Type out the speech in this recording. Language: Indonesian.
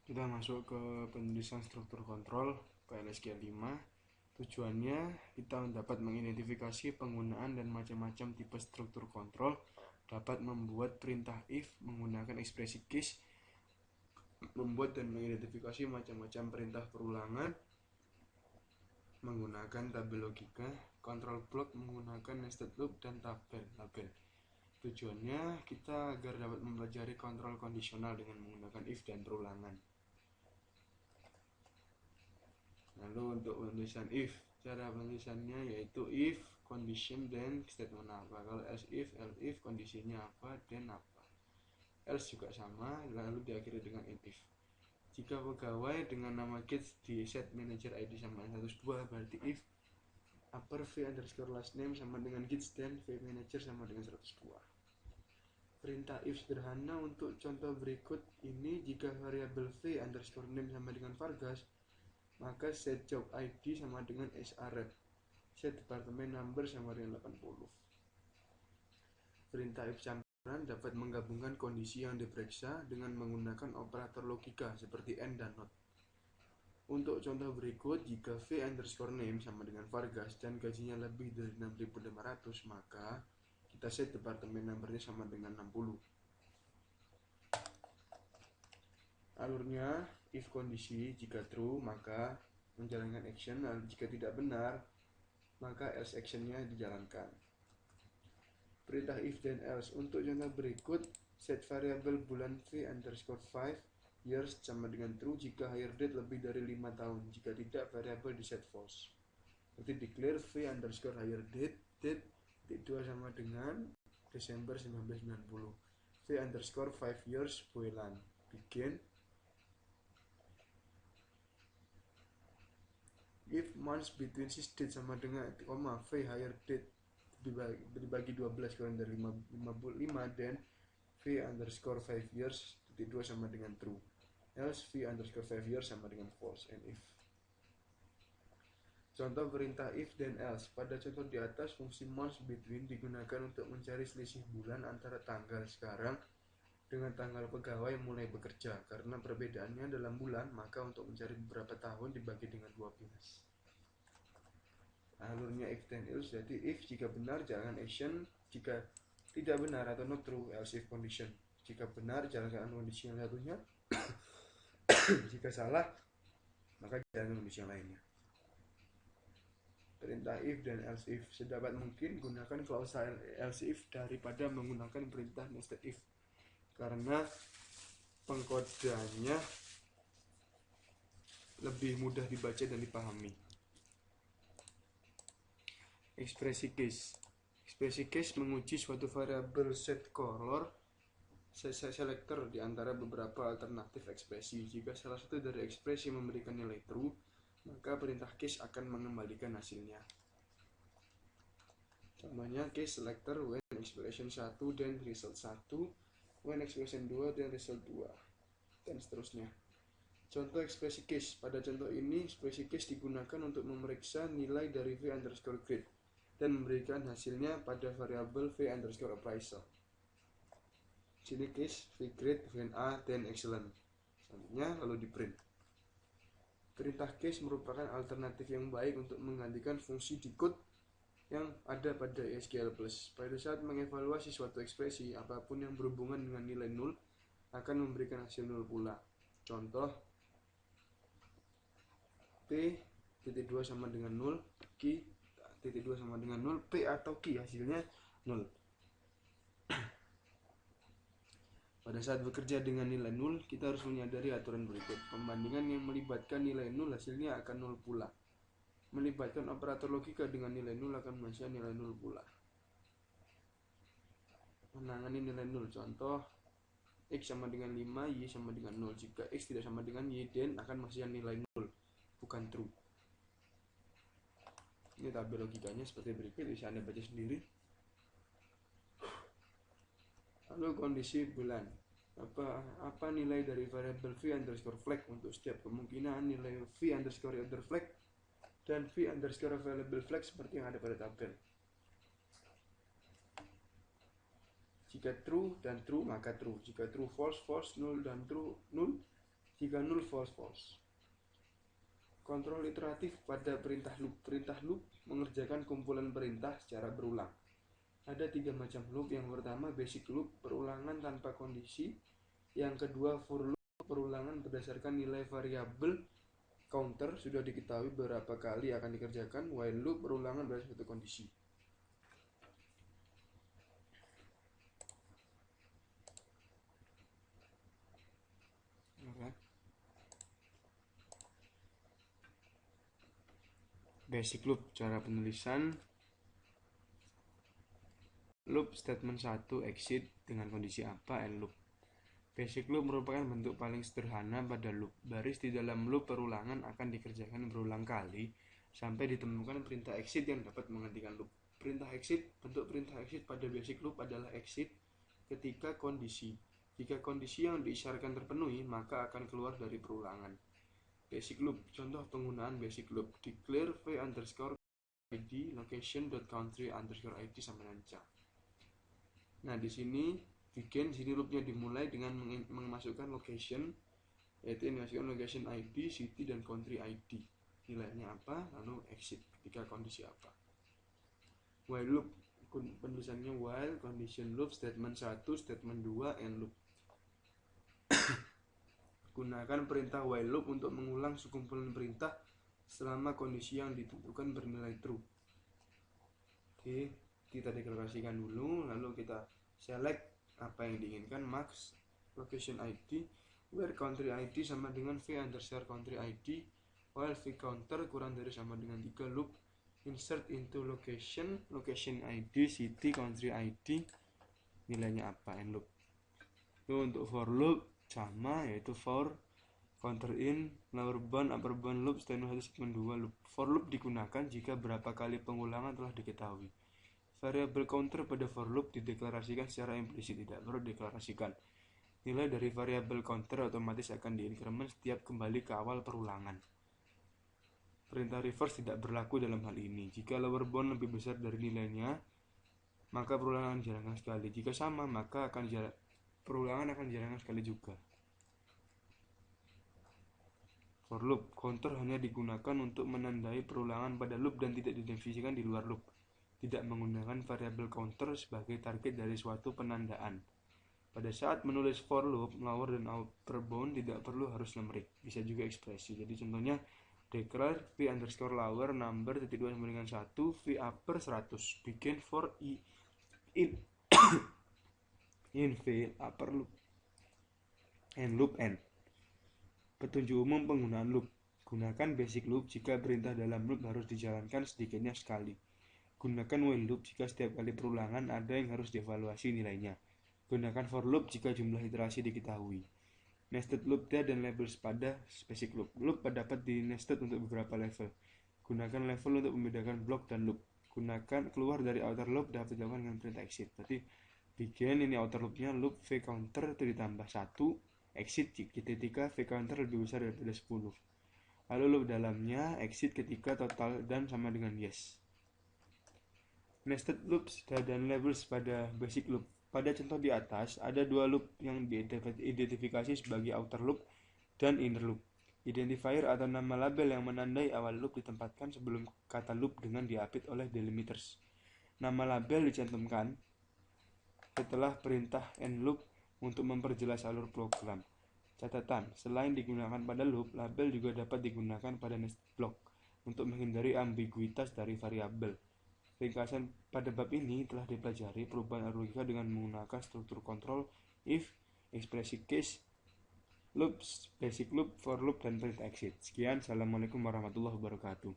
Kita masuk ke penulisan struktur kontrol PLSQ5. Tujuannya kita dapat mengidentifikasi penggunaan dan macam-macam tipe struktur kontrol, dapat membuat perintah if menggunakan ekspresi case, membuat dan mengidentifikasi macam-macam perintah perulangan menggunakan tabel logika, kontrol blok menggunakan nested loop, dan tabel. Tujuannya kita agar dapat mempelajari kontrol kondisional dengan menggunakan if dan perulangan. Lalu untuk penulisan if, cara penulisannya yaitu if, condition, dan statement apa. Kalau else if kondisinya apa, dan apa. Else juga sama, lalu diakhiri dengan if. Jika pegawai dengan nama kids di set manager ID sama 102, berarti if upper v underscore last name sama dengan kids dan v manager sama dengan 102. Perintah if sederhana untuk contoh berikut ini: jika variabel v underscore name sama dengan Vargas, maka set job ID sama dengan sref, set department number sama dengan 80. Perintah if campuran dapat menggabungkan kondisi yang diperiksa dengan menggunakan operator logika seperti and dan not. Untuk contoh berikut, jika v underscore name sama dengan Vargas dan gajinya lebih dari 6.500, maka kita set department numbernya sama dengan 60. Alurnya, if kondisi, jika true maka menjalankan action, lalu jika tidak benar maka else actionnya dijalankan. Perintah if dan else. Untuk contoh berikut, set variabel bulan v underscore 5 years sama dengan true jika hire date lebih dari 5 tahun, jika tidak variabel di set false. Berarti declare v underscore hire date 2 sama dengan Desember 1990, v underscore 5 years bulan begin. If months between this date sama dengan v hire date dibagi 12 kurang dari 55, dan v underscore 5 years 2 sama dengan true, else v underscore 5 years sama dengan false. And if. Contoh perintah if dan else. Pada contoh di atas, fungsi months between digunakan untuk mencari selisih bulan antara tanggal sekarang dengan tanggal pegawai mulai bekerja. Karena perbedaannya dalam bulan, maka untuk mencari beberapa tahun dibagi dengan 12. Alurnya if dan else, jadi if jika benar jalankan action, jika tidak benar atau not true else if condition. Jika benar jalankan kondisi yang satunya, jika salah maka jalankan kondisi yang lainnya. Perintah if dan else if. Sedapat mungkin gunakan klausa else if daripada menggunakan perintah nested if, karena pengkodeannya lebih mudah dibaca dan dipahami. Ekspresi case. Ekspresi case menguji suatu variabel set color selector di antara beberapa alternatif ekspresi. Jika salah satu dari ekspresi memberikan nilai true, maka perintah case akan mengembalikan hasilnya. Contohnya case selector when expression 1 dan result 1, when expression 2 dan result 2, dan seterusnya. Contoh ekspresi case. Pada contoh ini, ekspresi case digunakan untuk memeriksa nilai dari v underscore grade dan memberikan hasilnya pada variabel v underscore appraisal. Sini case v grade, v A, dan excellent. Selanjutnya lalu di print. Perintah case merupakan alternatif yang baik untuk menggantikan fungsi decode yang ada pada SQL+. Pada saat mengevaluasi suatu ekspresi, apapun yang berhubungan dengan nilai 0 akan memberikan hasil 0 pula. Contoh, P.2 sama dengan 0, Q.2 sama dengan 0, P atau Q hasilnya 0. Pada saat bekerja dengan nilai 0, kita harus menyadari aturan berikut. Pembandingan yang melibatkan nilai 0 hasilnya akan 0 pula. Melibatkan operator logika dengan nilai 0 akan menghasilkan nilai 0 pula. Menangani nilai 0. Contoh, X sama dengan 5, Y sama dengan 0. Jika X tidak sama dengan Y, then akan menghasilkan nilai 0, bukan true. Ini tabel logikanya seperti berikut, bisa Anda baca sendiri. Lalu kondisi bulan. Apa nilai dari variabel v underscore flag untuk setiap kemungkinan nilai v underscore other flag dan v underscore available flag seperti yang ada pada tabel. Jika true dan true maka true, jika true false false, null dan true null, Jika null, false, false. Kontrol iteratif pada perintah loop. Perintah loop mengerjakan kumpulan perintah secara berulang. Ada 3 macam loop. Yang pertama basic loop, perulangan tanpa kondisi. Yang kedua for loop, perulangan berdasarkan nilai variabel counter, sudah diketahui berapa kali akan dikerjakan. While loop, perulangan berdasarkan suatu kondisi. Basic loop, cara penulisan loop statement 1 exit dengan kondisi apa and loop. Basic loop merupakan bentuk paling sederhana pada loop. Baris di dalam loop perulangan akan dikerjakan berulang kali sampai ditemukan perintah exit yang dapat menghentikan loop. Bentuk perintah exit pada basic loop adalah exit ketika kondisi. Jika kondisi yang diisyaratkan terpenuhi, maka akan keluar dari perulangan. Basic loop, contoh penggunaan basic loop, declare v_id location.country_id sama dengan char. Nah, di sini loopnya dimulai dengan memasukkan location, yaitu memasukkan location ID, city, dan country ID. Nilainya apa, lalu exit ketika kondisi apa. While loop, penulisannya while, condition loop, statement 1, statement 2, and loop. Gunakan perintah while loop untuk mengulang sekumpulan perintah selama kondisi yang ditentukan bernilai true. Oke, kita deklarasikan dulu, lalu kita select apa yang diinginkan, max location ID, where country ID sama dengan v_country ID, while v_counter kurang dari sama dengan 3, loop, insert into location ID, city, country ID, nilainya apa, and loop. Itu untuk for loop sama, yaitu for counter in, lower bound, upper bound loop, statement 1, statement 2 loop. For loop digunakan jika berapa kali pengulangan telah diketahui. Variabel counter pada for loop dideklarasikan secara implisit, tidak perlu dideklarasikan. Nilai dari variabel counter otomatis akan diincrement setiap kembali ke awal perulangan. Perintah reverse tidak berlaku dalam hal ini. Jika lower bound lebih besar dari nilainya, maka perulangan dijalankan sekali. Jika sama, maka perulangan akan dijalankan sekali juga. For loop, counter hanya digunakan untuk menandai perulangan pada loop dan tidak didefinisikan di luar loop. Tidak menggunakan variabel counter sebagai target dari suatu penandaan. Pada saat menulis for loop, lower dan upper bound tidak perlu harus numerik, bisa juga ekspresi. Jadi contohnya declare v_lower number titik 2 sama dengan 1, v_upper 100. Begin for in v_upper loop and loop end. Petunjuk umum penggunaan loop. Gunakan basic loop jika perintah dalam loop harus dijalankan sedikitnya sekali. Gunakan while loop jika setiap kali perulangan ada yang harus dievaluasi nilainya. Gunakan for loop jika jumlah iterasi diketahui. Nested loop dan labels pada basic loop. Loop dapat di nested untuk beberapa level. Gunakan level untuk membedakan block dan loop. Gunakan keluar dari outer loop dapat dilakukan dengan perintah exit. Berarti begin ini outer loopnya, loop v_counter itu ditambah 1, exit ketika v_counter lebih besar daripada 10. Lalu loop dalamnya exit ketika total dan sama dengan yes. Nested loops dan labels pada basic loop. Pada contoh di atas, ada 2 loop yang diidentifikasi sebagai outer loop dan inner loop. Identifier atau nama label yang menandai awal loop ditempatkan sebelum kata loop dengan diapit oleh delimiters. Nama label dicantumkan setelah perintah end loop untuk memperjelas alur program. Catatan, selain digunakan pada loop, label juga dapat digunakan pada nested block untuk menghindari ambiguitas dari variabel. Ringkasan pada bab ini telah dipelajari perubahan logika dengan menggunakan struktur kontrol, if, ekspresi case, loops, basic loop, for loop, dan perintah exit. Sekian, assalamualaikum warahmatullahi wabarakatuh.